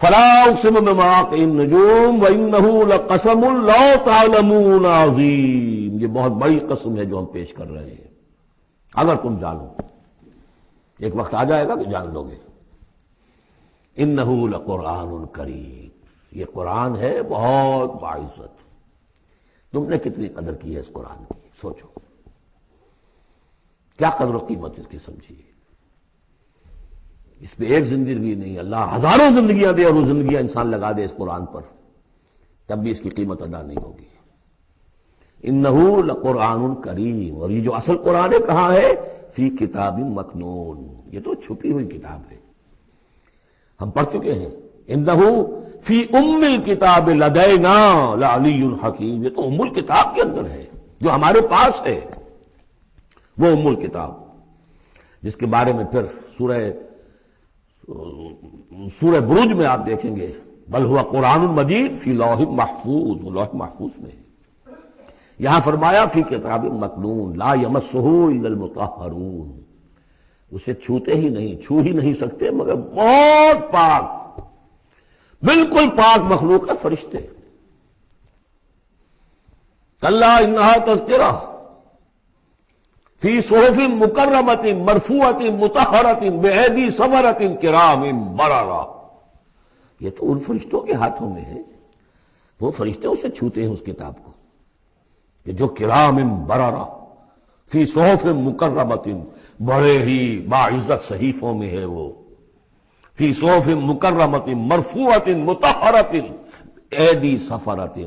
فلا اقسم بمواقع النجوم وانه لقسم لو تعلمون عظیم، یہ بہت بڑی قسم ہے جو ہم پیش کر رہے ہیں، اگر تم جانو. ایک وقت آ جائے گا کہ جان لو گے. انہ لقرآن کریم، یہ قرآن ہے بہت باعزت. تم نے کتنی قدر کی ہے اس قرآن کی، سوچو کیا قدر و قیمت اس کی سمجھیے. اس پہ ایک زندگی نہیں، اللہ ہزاروں زندگیاں دے اور وہ زندگیاں انسان لگا دے اس قرآن پر، تب بھی اس کی قیمت ادا نہیں ہوگی. انہ لقرآن کریم، اور یہ جو اصل قرآن ہے کہاں ہے؟ فی کتاب مکنون، یہ تو چھپی ہوئی کتاب ہے، ہم پڑھ چکے ہیں. انہ فی ام الکتاب لدینا لعلی الحکیم، یہ تو ام الکتاب کے اندر ہے جو ہمارے پاس ہے، وہ ام الکتاب جس کے بارے میں پھر سورہ بروج میں آپ دیکھیں گے بل ہوا قرآن مجید فی لوح محفوظ، وہ لوح محفوظ میں ہے. یہاں فرمایا فی کتاب مکنون لا یمسہ الا المطہرون، اسے چھوتے ہی نہیں، چھو ہی نہیں سکتے مگر بہت پاک، بالکل پاک مخلوق ہے، فرشتے. کلا انہا تذکرہ فی صحف مکرمۃ مرفوعۃ مطہرۃ بایدی سفرۃ کرام بررہ، یہ تو ان فرشتوں کے ہاتھوں میں ہے، وہ فرشتے اسے چھوتے ہیں اس کتاب کو، کہ جو کرام بررہ فی صحف مکرمۃ، بڑے ہی باعزت صحیفوں میں ہے وہ، فی صحف مکرمۃ مرفوعۃ مطہرۃ ایدی سفرۃ،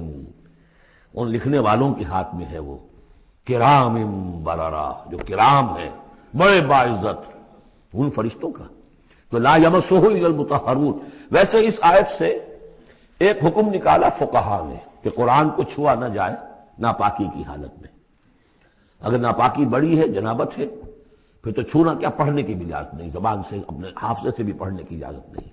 ان لکھنے والوں کے ہاتھ میں ہے وہ، کرام بررہ، جو کرام ہے بڑے باعزت ان فرشتوں کا. تو لا یمسہ الا المطہرون. ویسے اس آیت سے ایک حکم نکالا فقہا نے کہ قرآن کو چھوا نہ جائے ناپاکی کی حالت میں. اگر ناپاکی بڑی ہے، جنابت ہے، پھر تو چھونا کیا، پڑھنے کی بھی اجازت نہیں، زبان سے اپنے حافظے سے بھی پڑھنے کی اجازت نہیں.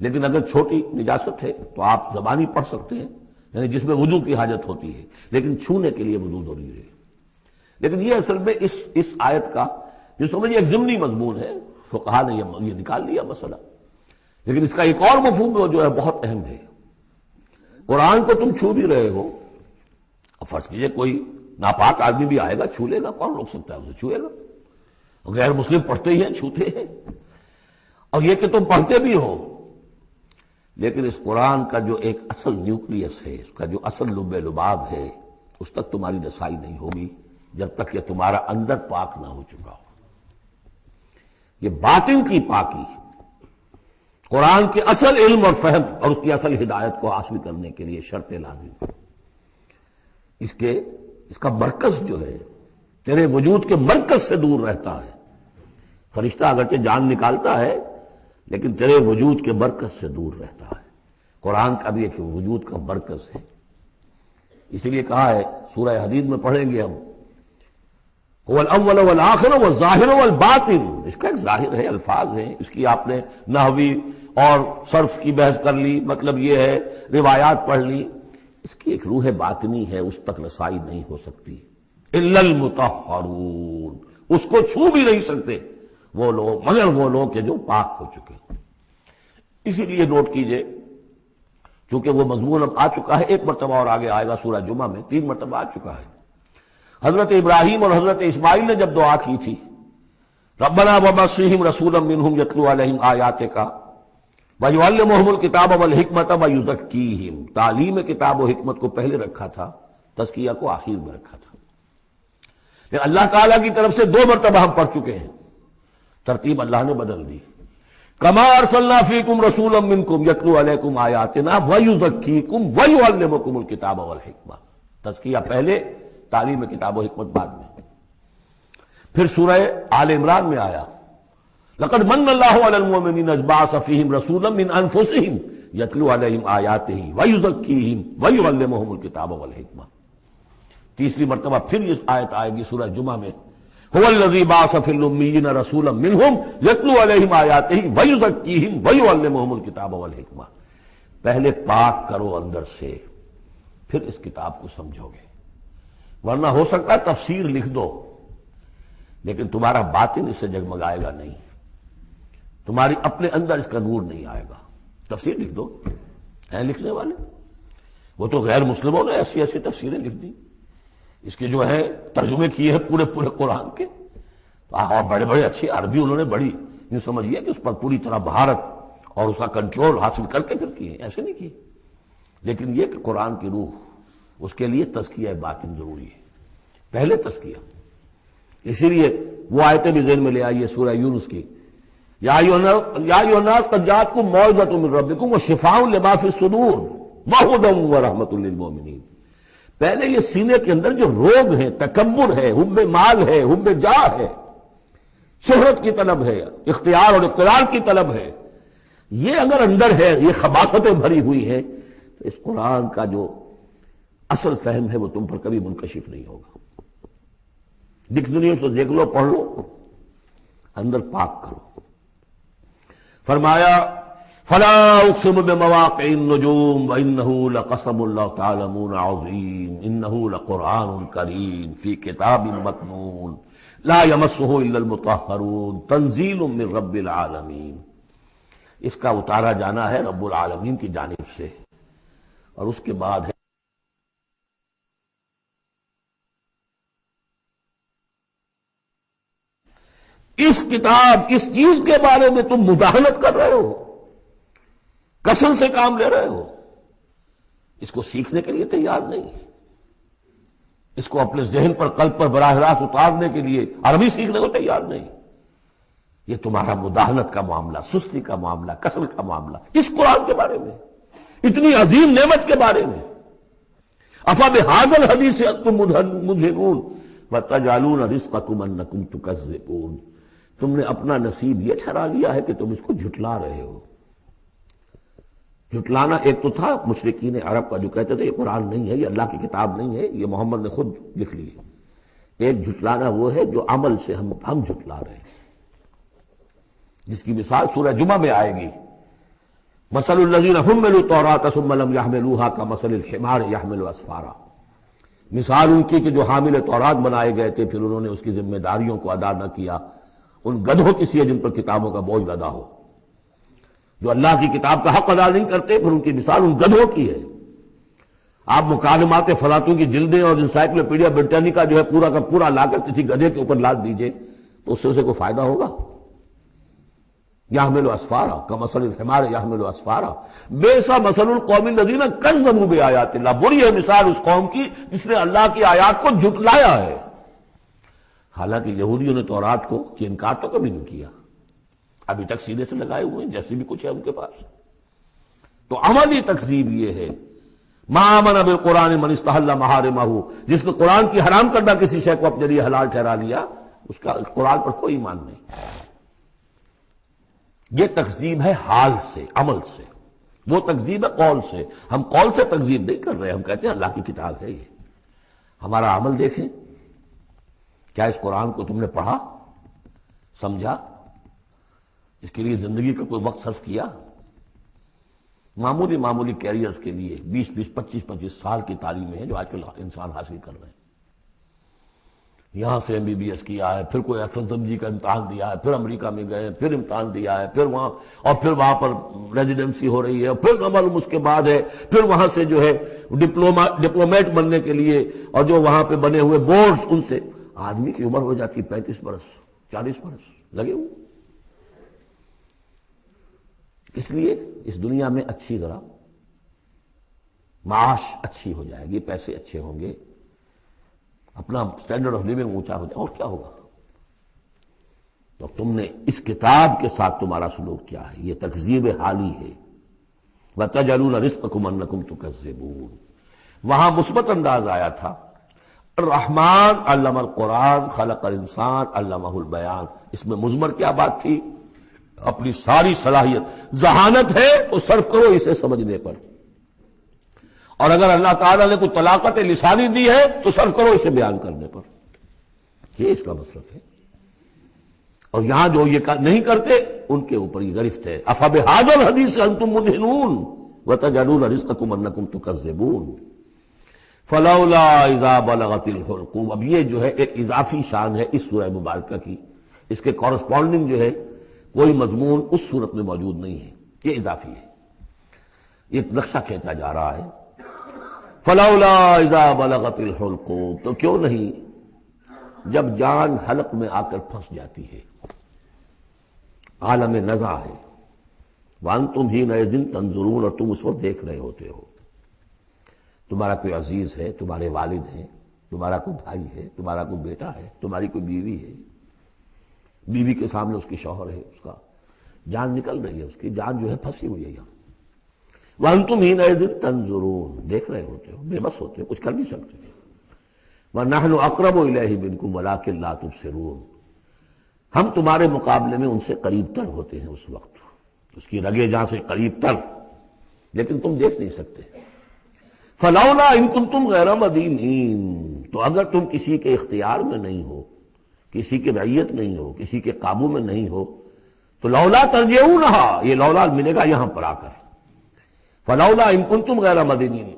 لیکن اگر چھوٹی نجاست ہے تو آپ زبانی پڑھ سکتے ہیں، یعنی جس میں وضو کی حاجت ہوتی ہے، لیکن چھونے کے لیے وضو ضروری ہے. لیکن یہ اصل میں اس آیت کا جو سمجھیے ایک ضمنی مضمون ہے، فقہا نے یہ نکال لیا مسئلہ. لیکن اس کا ایک اور مفہوم جو ہے بہت اہم ہے. قرآن کو تم چھو بھی رہے ہو، اور فرض کیجئے کوئی ناپاک آدمی بھی آئے گا چھو لے گا، کون روک سکتا ہے اسے چھوئے گا؟ غیر مسلم پڑھتے ہی ہیں، چھوتے ہیں. اور یہ کہ تم پڑھتے بھی ہو، لیکن اس قرآن کا جو ایک اصل نیوکلیس ہے، اس کا جو اصل لب لباب ہے، اس تک تمہاری رسائی نہیں ہوگی جب تک کہ تمہارا اندر پاک نہ ہو چکا ہو. یہ باطن کی پاکی قرآن کے اصل علم اور فہم اور اس کی اصل ہدایت کو حاصل کرنے کے لیے شرط لازم ہے. اس کا مرکز جو ہے تیرے وجود کے مرکز سے دور رہتا ہے. فرشتہ اگرچہ جان نکالتا ہے لیکن تیرے وجود کے مرکز سے دور رہتا ہے. قرآن کا بھی ایک وجود کا مرکز ہے. اسی لیے کہا ہے سورہ حدید میں پڑھیں گے ہم، هو الاول والآخر والظاہر والباطن. اس کا ایک ظاہر ہے، الفاظ ہیں، اس کی آپ نے نحوی اور صرف کی بحث کر لی، مطلب یہ ہے روایات پڑھ لی. اس کی ایک روح باطنی ہے، اس تک رسائی نہیں ہو سکتی. الا المطہرون، اس کو چھو بھی نہیں سکتے وہ لوگ مگر وہ لوگ کہ جو پاک ہو چکے. اسی لیے نوٹ کیجئے، چونکہ وہ مضمون اب آ چکا ہے، ایک مرتبہ اور آگے آئے گا سورہ جمعہ میں، 3 مرتبہ آ چکا ہے. حضرت ابراہیم اور حضرت اسماعیل نے جب دعا کی تھی ربنا وبعث رسولا منہم یتلو علیہم آیاتک ویعلمہم الکتاب والحکمۃ ویزکیہم، تعلیم کتاب و حکمت کو پہلے رکھا تھا، تزکیہ کو آخر میں رکھا تھا. لیکن اللہ تعالیٰ کی طرف سے 2 مرتبہ ہم پڑھ چکے ہیں، ترتیب اللہ نے بدل دی. کما ارسلنا فیکم رسولا منکم یتلو علیکم آیاتنا ویزکیکم ویعلمکم الکتاب والحکمہ. تزکیہ پہلے، تعلیم کتاب و حکمت بعد میں. پھر سورہ آل عمران میں آیا لقد من اللہ علی المؤمنین اذ بعث فیہم رسولا من انفسہم یتلو علیہم آیاتہ ویزکیہم ویعلمہم الکتاب والحکمہ. تیسری مرتبہ پھر یہ آیت آئے گی سورہ جمعہ میں هو الذی بعث فی الامیین رسولا منہم یتلو علیہم آیاتہ ویزکیہم ویعلمہم الکتاب والحکمہ. پہلے پاک کرو اندر سے، پھر اس کتاب کو سمجھو گے. ورنہ ہو سکتا ہے تفسیر لکھ دو لیکن تمہارا باطن اس سے جگمگائے گا نہیں، تمہاری اپنے اندر اس کا نور نہیں آئے گا. تفسیر لکھ دو، ہیں لکھنے والے، وہ تو غیر مسلموں نے ایسی ایسی تفسیریں لکھ دی، اس کے جو ہے ترجمے کیے ہیں پورے پورے قرآن کے، اور بڑے بڑے اچھی عربی انہوں نے بڑی یوں سمجھیے کہ اس پر پوری طرح مہارت اور اس کا کنٹرول حاصل کر کے پھر کیے، ایسے نہیں کیے. لیکن یہ کہ قرآن کی روح، اس کے لیے تزکیہ باطن ضروری ہے، پہلے تزکیہ. اسی لیے وہ آیتیں بھی ذہن میں لے آئیے سورہ یونس کی، یا ایھا الناس قد جاءتکم موعظۃ من ربکم وشفاء لما فی الصدور وہدی ورحمۃ للمؤمنین. پہلے یہ سینے کے اندر جو روگ ہے، تکبر ہے، حب مال ہے، حب جاہ ہے، شہرت کی طلب ہے، اختیار اور اقتدار کی طلب ہے، یہ اگر اندر ہے، یہ خباثتیں بھری ہوئی ہیں، تو اس قرآن کا جو اصل فہم ہے وہ تم پر کبھی منکشف نہیں ہوگا. ڈکشنری سے دیکھ لو، پڑھ لو، اندر پاک کرو. فرمایا فلا اقسم بمواقع النجوم وانه لقسم لو تعلمون عظیم انه لقرآن کریم فی کتاب مکنون لا یمسہ الا المطہرون تنزیل من رب العالمین. اس کا اتارا جانا ہے رب العالمین کی جانب سے، اور اس کے بعد ہے اس کتاب، اس چیز کے بارے میں تم مداہنت کر رہے ہو، کسل سے کام لے رہے ہو، اس کو سیکھنے کے لیے تیار نہیں، اس کو اپنے ذہن پر، قلب پر براہ راست اتارنے کے لیے عربی سیکھنے کو تیار نہیں. یہ تمہارا مداہنت کا معاملہ، سستی کا معاملہ، کسل کا معاملہ، اس قرآن کے بارے میں، اتنی عظیم نعمت کے بارے میں. افبہذا الحدیث انتم مدہنون وتجعلون رزقکم انکم تکذبون. تم نے اپنا نصیب یہ ٹھہرا لیا ہے کہ تم اس کو جھٹلا رہے ہو. جھٹلانا ایک تو تھا مشرکین عرب کا جو کہتے تھے یہ قرآن نہیں ہے، یہ اللہ کی کتاب نہیں ہے، یہ محمد نے خود لکھ لی ہے. ایک جھٹلانا وہ ہے جو عمل سے ہم جھٹلا رہے ہیں، جس کی مثال سورہ جمعہ میں آئے گی. مثل الذین حملوا التوراۃ ثم لم يحملوها كمثل الحمار يحمل اسفارا. مثال ان کی کہ جو حامل تورات بنائے گئے تھے پھر انہوں نے اس کی ذمہ داریوں کو ادا نہ کیا، ان گدھوں کی سی ہے جن پر کتابوں کا بوجھ لدا ہو. جو اللہ کی کتاب کا حق ادا نہیں کرتے پھر ان کی مثال ان گدھوں کی ہے. آپ مکالمات فلاطوں کی جلدیں اور انسائکلوپیڈیا برٹانیکا جو ہے پورا کا پورا لا کر کسی گدھے کے اوپر لاد دیجئے تو اس سے اسے کوئی فائدہ ہوگا؟ یحمل اسفارا کمثل الحمار یحمل اسفارا بیسا مثل القوم الذین کذبوا بآیات اللہ. بری ہے مثال اس قوم کی جس نے اللہ کی آیات کو جھٹلایا ہے. حالانکہ یہودیوں نے تورات کو کہ انکار تو کبھی نہیں کیا، ابھی تک سینے سے لگائے ہوئے ہیں جیسے بھی کچھ ہے ان کے پاس. تو عملی تکذیب یہ ہے ما آمن بالقرآن من استحل محارمہ، جس نے قرآن کی حرام کردہ کسی شے کو اپنے لیے حلال ٹھہرا لیا اس کا قرآن پر کوئی ایمان نہیں. یہ تکذیب ہے حال سے، عمل سے. وہ تکذیب ہے قول سے. ہم قول سے تکذیب نہیں کر رہے، ہم کہتے ہیں اللہ کی کتاب ہے یہ. ہمارا عمل دیکھیں، کیا اس قرآن کو تم نے پڑھا، سمجھا، اس کے لیے زندگی کا کوئی وقت صرف کیا؟ معمولی کیریئرز کے لیے 20 25 سال کی تعلیمیں ہیں جو آج کل انسان حاصل کر رہے ہیں. یہاں سے MBBS کیا ہے، پھر کوئی FSMG کا امتحان دیا ہے، پھر امریکہ میں گئے، پھر امتحان دیا ہے، پھر وہاں پر ریزیڈنسی ہو رہی ہے، پھر معلوم اس کے بعد ہے، پھر وہاں سے جو ہے ڈپلومیٹ بننے کے لیے اور جو وہاں پہ بنے ہوئے بورڈز، ان سے آدمی کی عمر ہو جاتی 35 برس 40 برس لگے ہوئے. اس لیے اس دنیا میں اچھی ذرا معاش اچھی ہو جائے گی، پیسے اچھے ہوں گے، اپنا سٹینڈرڈ آف لیونگ اونچا ہو جائے، اور کیا ہوگا؟ تو تم نے اس کتاب کے ساتھ تمہارا سلوک کیا ہے، یہ تکذیب حالی ہے. وَتَجْعَلُونَ رِزْقَكُمْ أَنَّكُمْ تُكَذِّبُونَ. وہاں مثبت انداز آیا تھا، الرحمن علم القرآن خلق الانسان علمہ البیان. اس میں مضمر کیا بات تھی؟ اپنی ساری صلاحیت، ذہانت ہے تو صرف کرو اسے سمجھنے پر، اور اگر اللہ تعالیٰ نے کوئی طلاقت لسانی دی ہے تو صرف کرو اسے بیان کرنے پر. یہ اس کا مصرف ہے. اور یہاں جو یہ نہیں کرتے ان کے اوپر یہ گرفت ہے. افبہذا الحدیث انتم مدہنون وتجعلون رزقکم انکم تکذبون فلولا اذا بلغت الحلقوم. اب یہ جو ہے ایک اضافی شان ہے اس سورہ مبارکہ کی، اس کے کورسپونڈنگ جو ہے کوئی مضمون اس صورت میں موجود نہیں ہے، یہ اضافی ہے، یہ نقشہ کھینچا جا رہا ہے. فلولا اذا بلغت الحلقوم، تو کیوں نہیں جب جان حلق میں آ کر پھنس جاتی ہے، عالم نزع ہے، وانتم حینئذ تنظرون، اور تم اس وقت دیکھ رہے ہوتے ہو. تمہارا کوئی عزیز ہے، تمہارے والد ہیں، تمہارا کوئی بھائی ہے، تمہارا کوئی بیٹا ہے، تمہاری کوئی بیوی ہے، بیوی کے سامنے اس کی شوہر ہے، اس کا جان نکل رہی ہے، اس کی جان جو ہے پھنسی ہوئی ہے یہاں. وانتم حینئذ تنظرون، دیکھ رہے ہوتے ہو، بے بس ہوتے ہو، کچھ کر نہیں سکتے. وَنَحْنُ أَقْرَبُ إِلَيْهِ مِنْكُمْ وَلَٰكِن لَا تُبْصِرُونَ، ہم تمہارے مقابلے میں ان سے قریب تر ہوتے ہیں اس وقت، اس کی رگے جاں سے قریب تر، لیکن تم دیکھ نہیں سکتے. فَلَوْلَا إِن كُنتُمْ غَيْرَ مَدِينِينَ، تو اگر تم کسی کے اختیار میں نہیں ہو، کسی کی رعیت نہیں ہو، کسی کے قابو میں نہیں ہو، تو لولا ترجعونہا، یہ لولا ملے گا یہاں پر آ کر. فلولا ان کنتم غیر مدینین،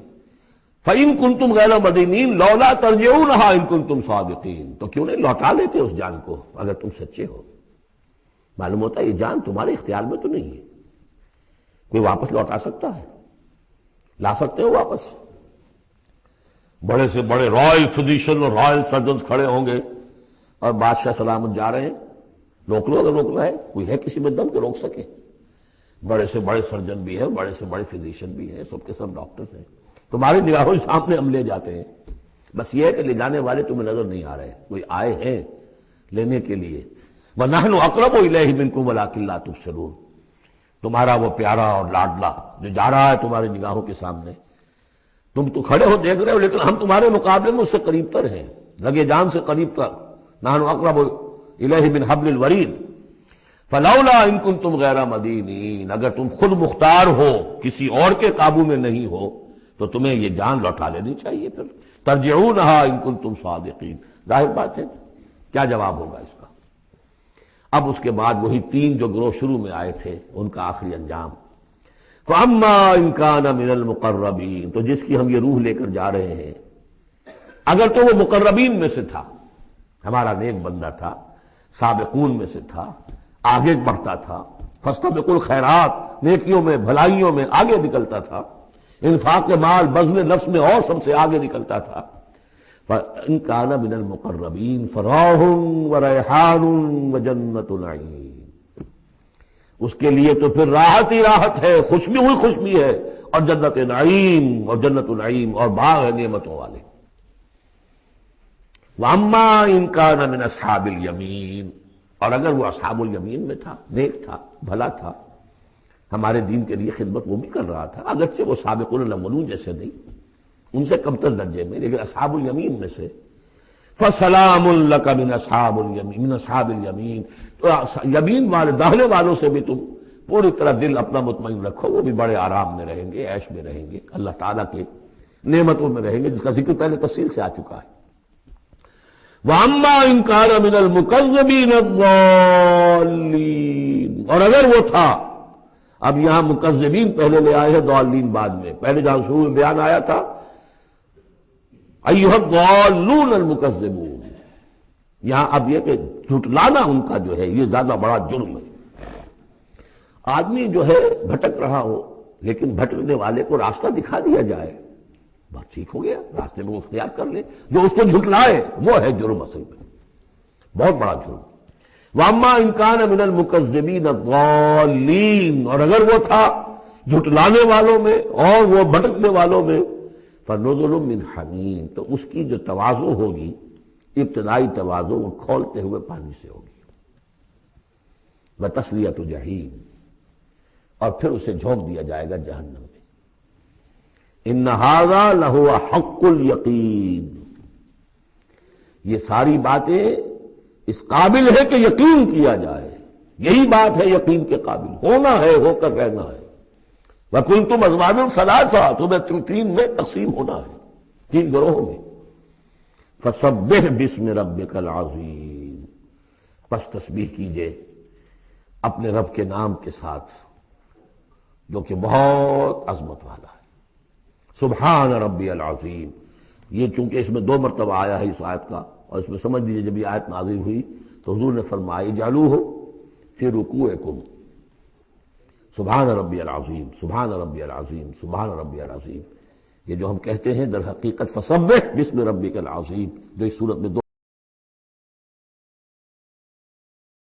فإن کنتم غیر مدینین لولا ترجعونہا ان کنتم صادقین، تو کیوں نہیں لوٹا لیتے اس جان کو اگر تم سچے ہو. معلوم ہوتا ہے یہ جان تمہارے اختیار میں تو نہیں ہے، کوئی واپس لوٹا سکتا ہے؟ لا سکتے ہو واپس؟ بڑے سے بڑے رائل فزیشن اور رائل سرجنز کھڑے ہوں گے اور بادشاہ سلامت جا رہے ہیں، روک لو اگر روکنا ہے، کوئی ہے کسی میں دم کے روک سکے؟ بڑے سے بڑے سرجن بھی ہے، بڑے سے بڑے فزیشین بھی ہے، سب کے سب ڈاکٹرز ہیں، تمہاری نگاہوں کے سامنے ہم لے جاتے ہیں. بس یہ ہے کہ لے جانے والے تمہیں نظر نہیں آ رہے، کوئی آئے ہیں لینے کے لیے. وَنَحْنُ أَقْرَبُ إِلَيْهِ مِنْكُمْ وَلَٰكِن لَا تُبْصِرُونَ، تمہارا وہ پیارا اور لاڈلا جو جا رہا ہے تمہاری نگاہوں کے سامنے، تم تو کھڑے ہو دیکھ رہے ہو، لیکن ہم تمہارے مقابلے میں اس سے قریب تر ہیں، لگے جان سے قریب تر. نحن اقرب الیہ من حبل الورید. فلولا ان کنتم غیر مدینین، اگر تم خود مختار ہو، کسی اور کے قابو میں نہیں ہو، تو تمہیں یہ جان لوٹا لینی چاہیے. پھر ترجعونہا ان کنتم صادقین. ظاہر بات ہے کیا جواب ہوگا اس کا؟ اب اس کے بعد وہی تین جو گروہ شروع میں آئے تھے ان کا آخری انجام. فَأَمَّا إِن كَانَ مِنَ الْمُقَرَّبِينَ، تو جس کی ہم یہ روح لے کر جا رہے ہیں، اگر تو وہ مقربین میں سے تھا، ہمارا نیک بندہ تھا، سابقون میں سے تھا، آگے بڑھتا تھا، فاستبقوا الخیرات، نیکیوں میں بھلائیوں میں آگے نکلتا تھا، انفاق مال بذل نفس میں اور سب سے آگے نکلتا تھا. فَإِن كَانَ مِنَ الْمُقَرَّبِينَ فَرَوْحٌ وَرَيْحَانٌ وَجَنَّتُ نَعِيمٍ، اس کے لیے تو پھر راحت ہی راحت ہے، خوشبی ہوئی خوشبی ہے، اور جنت نعیم، اور جنت النعیم اور باغ ہے نعمتوں والے. وَأَمَّا إِن كَانَ مِنْ أَصْحَابِ الْيَمِينَ، اور اگر وہ اصحاب الیمین میں تھا، نیک تھا، بھلا تھا، ہمارے دین کے لیے خدمت وہ بھی کر رہا تھا، اگرچہ وہ سابقون الاولون جیسے نہیں، ان سے کمتر درجے میں، لیکن اصحاب الیمین میں سے. فَسَلَامٌ لَكَ مِنْ أَصْحَابِ الْيَمِينَ، مِنْ أَصْحَابِ الْيَمِينَ، تو یمین والے داہنے والوں سے بھی تم پوری طرح دل اپنا مطمئن رکھو، وہ بھی بڑے آرام میں رہیں گے، عیش میں رہیں گے، اللہ تعالیٰ کے نعمتوں میں رہیں گے، جس کا ذکر پہلے تفصیل سے آ چکا ہے. وَأَمَّا إِن كَانَ مِنَ الْمُكَذِّبِينَ الضَّالِّينَ، اور اگر وہ تھا، اب یہاں مکذبین پہلے لے آئے ہیں، ضالین بعد میں. پہلے جہاں شروع میں بیان آیا تھا ایھا الضالون المکذبون، یہاں اب یہ کہ جھٹلانا ان کا جو ہے یہ زیادہ بڑا جرم ہے. آدمی جو ہے بھٹک رہا ہو، لیکن بھٹکنے والے کو راستہ دکھا دیا جائے، بات ٹھیک ہو گیا، راستے میں وہ اختیار کر لے. جو اس کو جھٹلائے وہ ہے جرم، اصل میں بہت بڑا جرم. وَأَمَّا إِن كَانَ مِنَ الْمُكَذِّبِينَ الضَّالِّينَ، اور اگر وہ تھا جھٹلانے والوں میں اور وہ بھٹکنے والوں میں، فَنُزُلٌ مِّنْ حَمِيمٍ، تو اس کی جو تواضع ہوگی، ابتدائی تواضع، وہ کھولتے ہوئے پانی سے ہوگی. وَتَصْلِيَةُ جَحِيمٍ، اور پھر اسے جھونک دیا جائے گا جہنم میں. إِنَّ هَذَا لَهُوَ حَقُّ الْيَقِينِ، یہ ساری باتیں اس قابل ہے کہ یقین کیا جائے، یہی بات ہے یقین کے قابل، ہونا ہے، ہو کر رہنا ہے۔ وَكُنْتُمْ أَزْوَاجًا ثَلَاثًا، تمہیں تین میں تقسیم ہونا ہے، تین گروہوں میں۔ فَسَبِّحْ بِاسْمِ رَبِّكَ الْعَظِيمِ، پس تسبیح کیجئے اپنے رب کے نام کے ساتھ جو کہ بہت عظمت والا ہے۔ سبحان ربی العظیم، یہ چونکہ اس میں دو مرتبہ آیا ہے اس آیت کا، اور اس میں سمجھ لیجیے جب یہ آیت نازل ہوئی تو حضور نے فرمایا اجعلوہ فی رکوعکم، سبحان ربی العظیم، سبحان ربی العظیم، سبحان ربی العظیم۔ یہ جو ہم کہتے ہیں در حقیقت فسبح باسم ربک العظیم، جو اس صورت میں دو